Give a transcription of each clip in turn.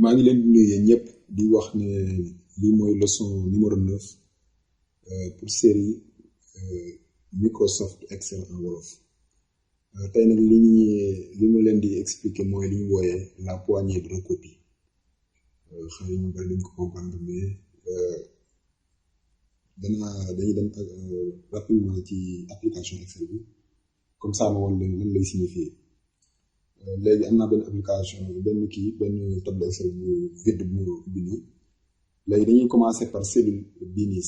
maa ngi leen di nuyu yéen ñëpp di wax ne lii mooy leçon numéro 9 pour série Microsoft Excel en wolof tey nag li ma leen di expliquer mooy li ñu wooyee la poignée de recopie xëy na ñu bari dañ ko comprendre mais dañuy dem rapidement ci application Excel bi comme ça ma woon leen lan lay signifier léegi am naa benn application benn table Excel bu vide bu mu ubbi nii léegi dañuy commencer par cellule bii nii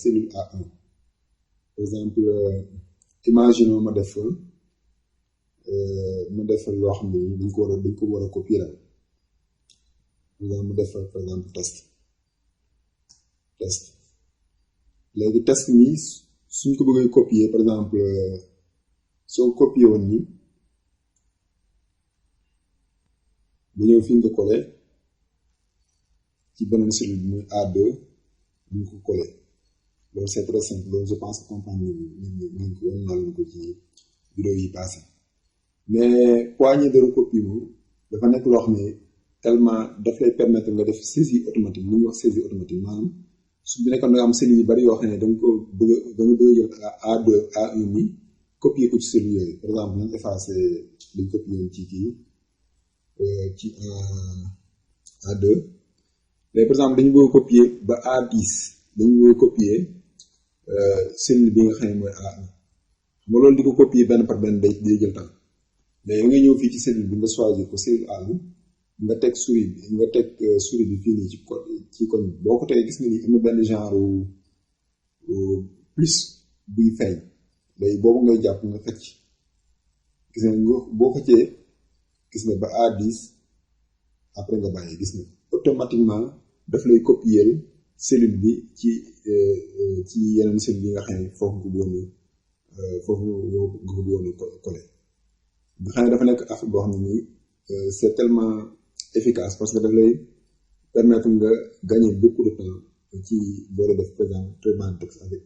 cellule A1 par exemple imaginons ma def loo xam ne dañ ko war a copier la par exemple mu def par exemple test léegi test mi suñ ko bëggee copier par exemple soo copier woon nii bu ñëw fi nga ko collé ci beneen cellule bi muy A2 ñu ko collé loolu c'est très simple loolu je pense que comprendre nañ ko woon naa ko ci vidéo yi passé mais poignée de recopie moom dafa nekk loo xam ne tellement daf lay permettre nga def saisie automatique lu ñuy wax saisie automatique maanaam su bu nekkoon nga am cellule yu bari yoo xam ne da nga bëgg a jël A2 A1 mi copier ko ci cellule yooyu par exemple nañ effacé liñ copier woon ci kii ci A2 mais par exemple dañu bëgg a copier ba A10 dañu bëgg a copier cellule bi nga xam ne mooy A1 xam nga loolu di ko copier benn par benn day jël temps mais nga ñëw fii ci cellule bi nga choisir ko cellule A1 nga teg souris bi fii nii ci koñ boo ko tegee gis nga ni am na benn genre plus buy feeñ léegi boobu ngay jàpp nga xëcc gis nga boo xëccee gis nga ba A10 après nga bàyyi gis nga automatiquement daf lay copier cellule bi ci yeneen cellule yi nga xam ne foofu nga bëggoon a coller nga xam ne dafa nekk affaire boo xam ne nii c'est tellement efficace parce que daf lay permettre nga gagner beaucoup de temps ci boo def par exemple traitement de texte avec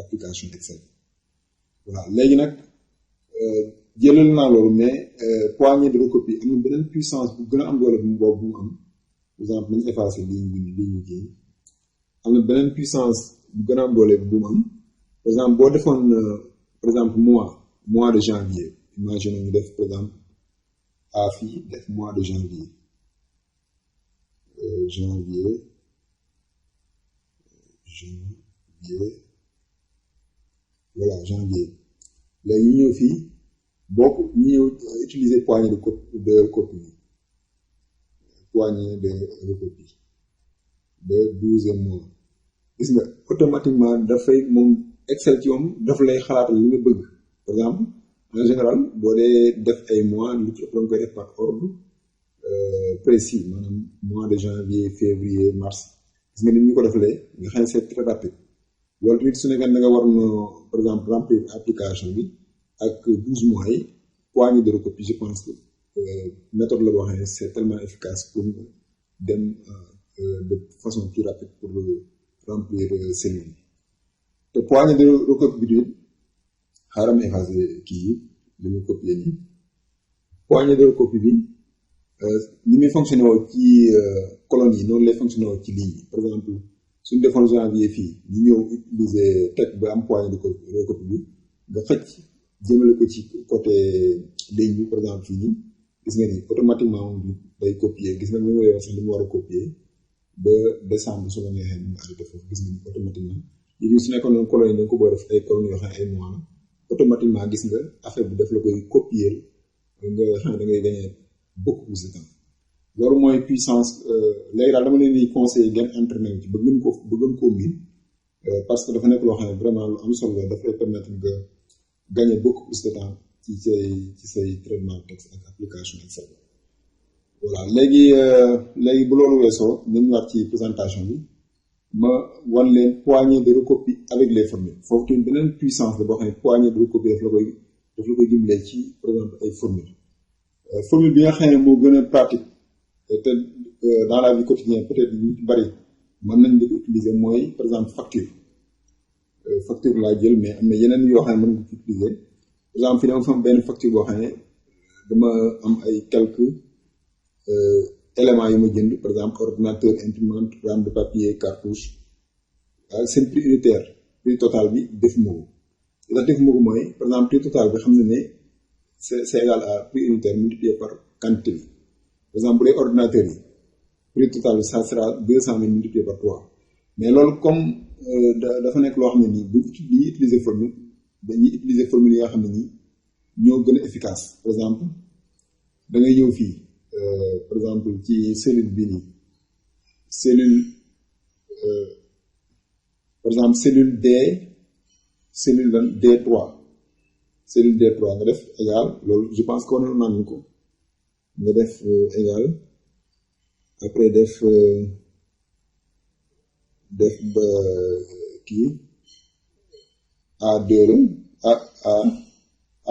application Excel voilà léegi nag jëlal naa loolu mais poignée de recopie am na beneen puissance bu gën a am doole boobu mu am par exemple nañu effacer lii ñu kii am na beneen puissance bu gën a am doole bu mu am par exemple boo defoon par exemple mois de janvier imagine ñu def par exemple a fii def mois de janvier voilà janvier léegi ñu ñëw fii boo ko ñu ñëw utiliser poignée de recopie de 12e mois gis nga automatiquement dafay moom Excel ci moom dafa lay xalaatal li nga bëgg par exemple en général boo dee def ay mois lu ci ëpp da nga koy def par ordre précis maanaam mois de janvier février mars gis nga ni ñu ko defalee nga xam ne c'est très rapide loolu tamit su nekkee da nga war na par exemple remplir application bi ak 12 mois yi poignée de recopie je pense que méthode la boo xam ne c'est tellement efficace pour dem de façon plus rapide pour remplir cellule yi te poignée de recopie bi xaaral ma effacer kii yi li ñu copier nii poignée de recopie bi ni muy fonctionné woo ci colonne yi noonu lay fonctionné woo ci ligne yi par exemple suñu defoon janvier fii ñu ñëw utiliser teg ba am poignée de recopie bi nga xëcc jëmale ko ci côté ligne bi par exemple fii nii gis nga ni automatiquement moom day copier gis nga ni ma yor sax li mu war a copier ba décembre su la neexee mu arrêté foofu gis nga ni automatiquement léegi su nekkoon noonu colonne yi da nga ko bëgg a def ay colonnes yoo xam ne ay mois la automatiquement gis nga affaire bi daf la koy copier nga xam ne da ngay gagner beaucoup plus de temps loolu mooy puissance léegi daal dama leen di conseiller ngeen entraîné ci ba gën koo miin parce que dafa nekk loo xam ne vraiment lu am solo la daf lay permettre nga gagner beaucoup plus de temps ci say traitement de texte ak application Excel voilà léegi bu loolu weesoo nañu ñëwaat ci présentation bi ma wan leen poignée de recopie avec les formules foofu tamit beneen puissance la boo xam ne poignée de recopie daf la koy dimbalee ci par exemple ay formule bi nga xam ne moo gën a pratique te dans la vie quotidienne peut-être ñu ci bari mën nañ di ko utiliser mooy par exemple facture laa jël mais am na yeneen yoo xam ne mën nga ko utiliser par exemple fii dama fa am benn facture boo xam ne dama am ay quelques éléments yi ma jënd par exemple ordinateur, imprimante, rame de papier, cartouche ak seen prix unitaire prix total bi defuma ko li tax defuma ko mooy par exemple prix total bi xam ne c'est égal à prix unitaire multiplié par quantité bi par exemple bu dee ordinateur yi prix total bi ça sera 200 000 multiplié par 3 mais loolu comme dafa nekk loo xam ne nii bu ñuy utiliser formule dañuy utiliser formule yi nga xam ne nii ñoo gën a efficace par exemple da ngay ñëw fii par exemple ci cellule bii nii cellule par exemple cellule D cellule lan D3 cellule D3 nga def égal loolu je pense que wane naa ko nga def égal après def ba kii A2 la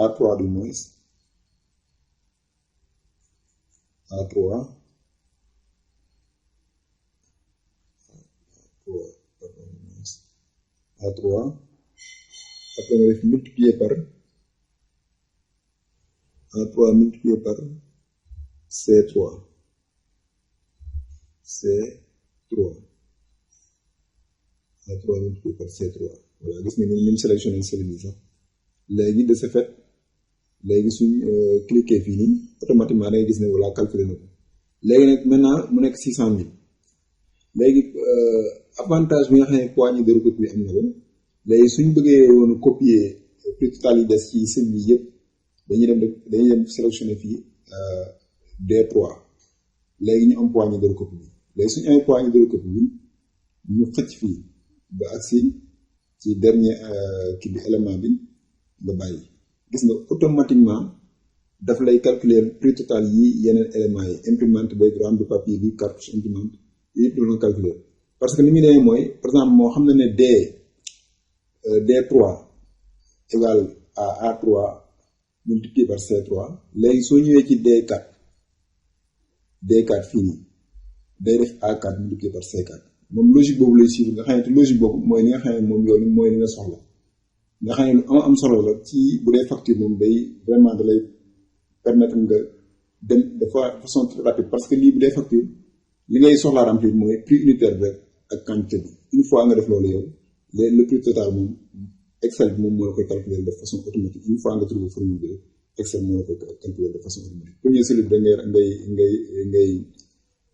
A3 du moins A3 après nga def multiplié par A3 multiplié par C3 A3 multiplié par C3 voilà gis nga ni ñu sélectionné cellule bi sax léegi de ce fait léegi suñ cliquer fii nii automatiquement da ngay gis ne voilà calculer na ko léegi nag maintenant mu nekk 600 000 léegi avantage bi nga xam ne poignée de recopie am na ko léegi suñ bëggee woon copier prix total yi des ci cellule yi yëpp dañuy dem sélectionner fii D3 léegi ñu am poignée de recopie bi léegi suñu amee poignée de recopie bi ñu xëcc fii ba agsi ci dernier kii bi élément bi nga bàyyi gis nga automatiquement daf lay calculer prix total yi yeneen éléments yi imprimante beeg rame de papier bi cartouche imprimante yëpp la calculer parce que ni muy demee mooy par exemple moo xam ne D3 égale à A3 multiplié par C3 léegi soo ñëwee ci D4 fii nii day def A4 multiplié par C4 moom logique boobu lay suivre nga xam ne logique boobu mooy li nga xam ne moom yow mooy li nga soxla nga xam ne lu am solo la ci bu dee facture moom day vraiment da lay permettre nga dem de façon très rapide parce que lii bu dee facture li ngay soxlaa remplir mooy prix unitaire bi ak quantité bi une fois nga def loolu yow le prix total moom Excel bi moom moo la koy calculer de façon automatique une fois nga trouvé formule bi rek Excel moo la koy calculer de façon automatique première cellule da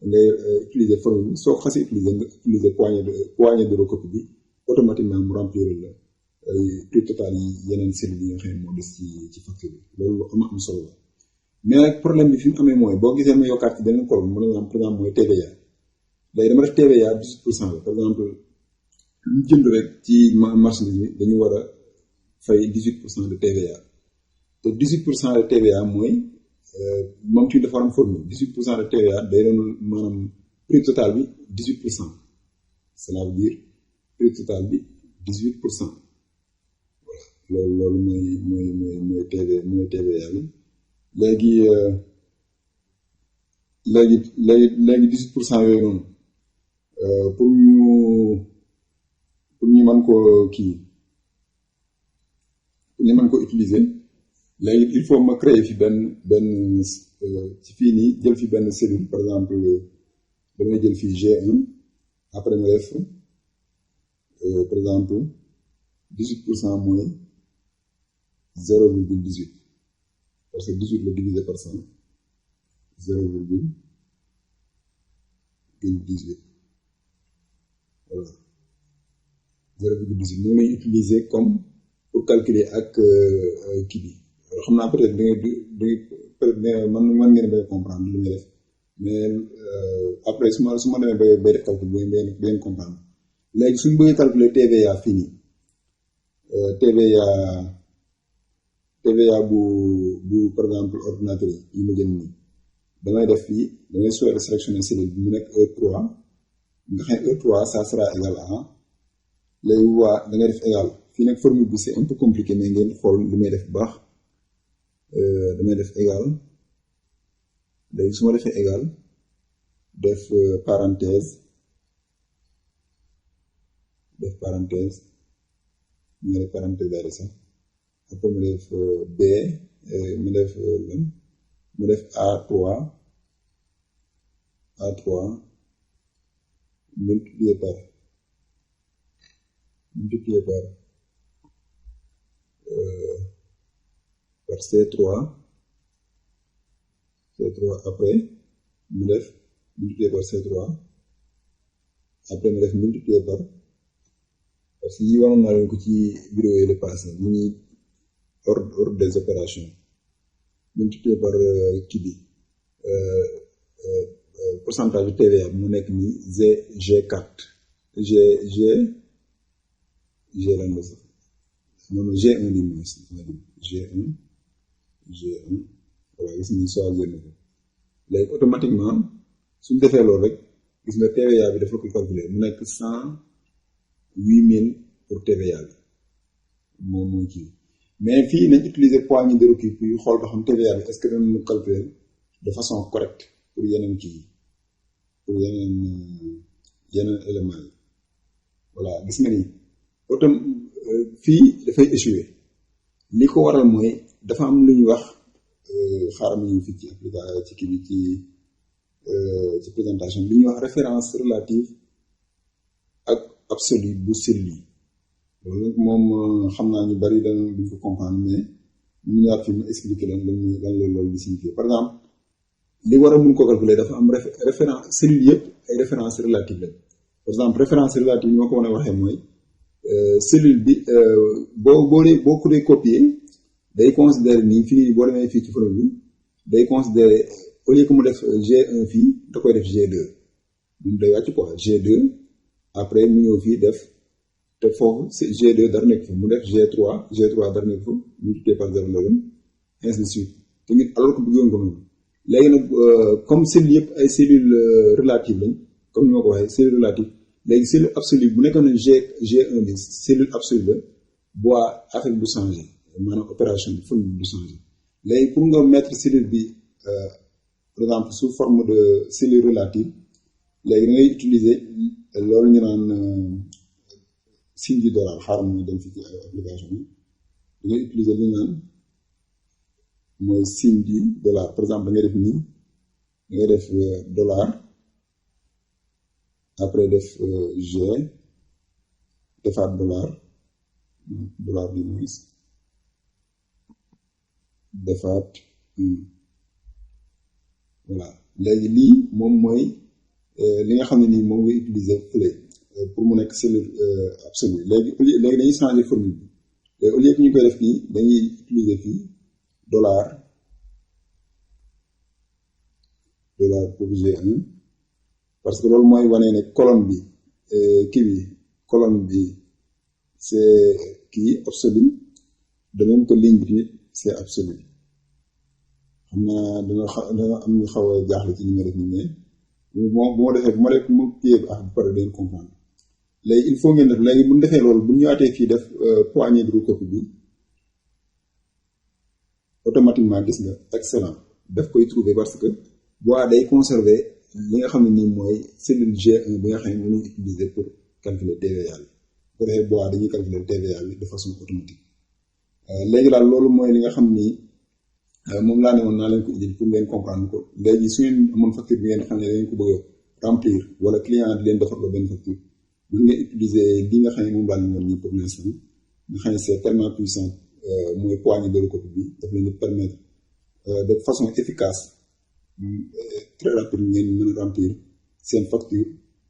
ngay utiliser formule bi soo ko xasee utiliser nga utiliser poignée de recopie bi automatiquement mu remplir la prix total yi yeneen cellules yi nga xam ne moo des ci facture bi loolu am solo la mais nag problème bi fi mu amee mooy boo gisee ma yokkaat ci beneen colonne mu ne par exemple mooy TVA léegi dama def TVA 18% la par exemple lu jënd rek ci marchandise bi dañu war a fay 18% de TVA te 18% de TVA mooy moom ci dafa am formule 18% de TVA day doon maanaam prix total bi 18% cela veut dire prix total bi 18%. loolu mooy TVA bi léegi 18% yooyu noonu pour ñu mën ko ko utiliser léegi il faut ma créer fi benn ci fii nii jël fi benn cellule par exemple damay jël fii G1 après ma def par exemple 18% mooy 0,18 parce que 18 la divisé par 100 0,18 voilà 0,18 moom lañu utiliser comme pour calculer ak kii bi xam naa peut-être da ngay peut-être man ngeen bay comprendre li may def mais après su ma demee bay def calcul ba ngeen comprendre léegi suñu bëggee calculer TVA fii nii TVA bu par exemple ordinateur yi ma jënd nii damay def fii damay sélectionner cellule bi mu nekk E3 nga xam E3 ça sera égal à léegi waa da ngay def égal fii nag formule bi c'est un peu compliqué mais ngeen xool li may def bu baax damay def égal léegi su ma defee égal def parenthèse ñaari parenthèse daal sax après mu def B mu def A3 A3 multiplié par C3 après mu def multiplié par C3 après mu def multiplié par parce que yi waroon naa leen ko ci vidéo yi le passé mu ngi ordre des opérations multiplié par kii bi pourcentage de TVA bi mu nekk ni G4 G lan la sax noonu G1 li mooy G1 voilà gis ni choisir na ko léegi automatiquement suñ defee loolu rek gis nga TVA bi dafa ko calculer mu nekk 108 000 pour TVA bi moom mooy kii mais fii nañ utiliser poignée de recul pour xool ba xam TVA bi est-ce que danañu calculer de façon correcte pour yeneen kii pour yeneen éléments yi voilà gis nga ni autom fii dafay échouer li ko waral mooy dafa am lu ñuy wax xaaral ma ñu fii ci application ci kii bi ci présentation li ñuy wax référence relative ak absolue bu cellule yi loolu moom xam naa ñu bari duñ ko comprendre mais ñu ñaar fi ma expliquer leen lan la loolu di signifier par exemple li war a mun ko calculer dafa am référence cellule yëpp ay référence relative lañ par exemple référence relative yi ma ko mën a waxee mooy cellule bi boo ko dee copier day considérer nii fii boo demee fii ci photo bi day considérer au lieu que mu def G1 fii da koy def G2 moom day wàcc quoi G2 après mu ñëw fii def te foofu G2 dara nekk fa mu def G3 dara nekk fa multiplié par 0,11 ainsi de suite te ñu alors que bëggoon ko noonu léegi nag comme cellules yëpp ay cellules relatives lañ comme ni ma ko waxee cellule relative léegi cellule absolue bu nekkoon ne G1 bi cellule absolue la boo affaire du changé maanaam opération bi formule du changé léegi pour nga mettre cellule bi par exemple sous forme de cellule relative léegi da ngay utiliser loolu ñu naan signe du dollar xaaral mooy dem fi ci application bi da ngay utiliser li ñu naan mooy signe du dollar par exemple da ngay def nii da ngay def dollar après def G defaat dollar bi mooy defaat voilà léegi lii moom mooy li nga xam ne nii moom ngay utiliser fële pour mu nekk cellule absolue léegi dañuy changer formule bi léegi au lieu que ñu koy def fii dañuy utiliser fii dollar pour G1 parce que loolu mooy wane ne colonne bi colonne bi c'est kii absolu de même que ligne bi c'est absolu xam naa dana am ñu xaw a jaaxle ci li nga def ni mais bu ma defee bu ma téye bu pare dañ comprendre léegi il faut ngeen def léegi bu ñu defee loolu bu ñu ñëwaatee fii def poignée de recopie bi automatiquement gis nga excellent daf koy trouver parce que boo day conserver li nga xam ne nii mooy cellule G1 bi nga xam ne mënuñ utiliser pour calculer TVA bi bu ko defee boo dañuy calculer TVA bi de façon automatique léegi daal loolu mooy li nga xam ni moom laa ne woon naa leen ko indil pour ngeen comprendre ko léegi su ngeen amoon facture bi ngeen xam ne dañu ko bëgg a remplir wala client di leen defar ko benn facture bu ngeen utiliser li nga xam ne moom laa leen woon nii pour l'instant nga xam ne c'est tellement puissant mooy poignée de recopie bi daf leen di permettre de façon efficace très rapide ngeen mën a remplir seen facture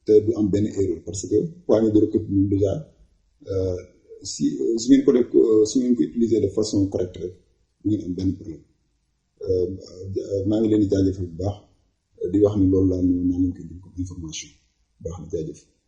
te du am benn erreur parce que poignée de recopie moom déjà su ngeen ko utiliser de façon correcte rek du ngeen am benn problème maa ngi leen di jaajëfal bu baax di wax ni loolu laa naa leen koy jox comme information baax na jaajëf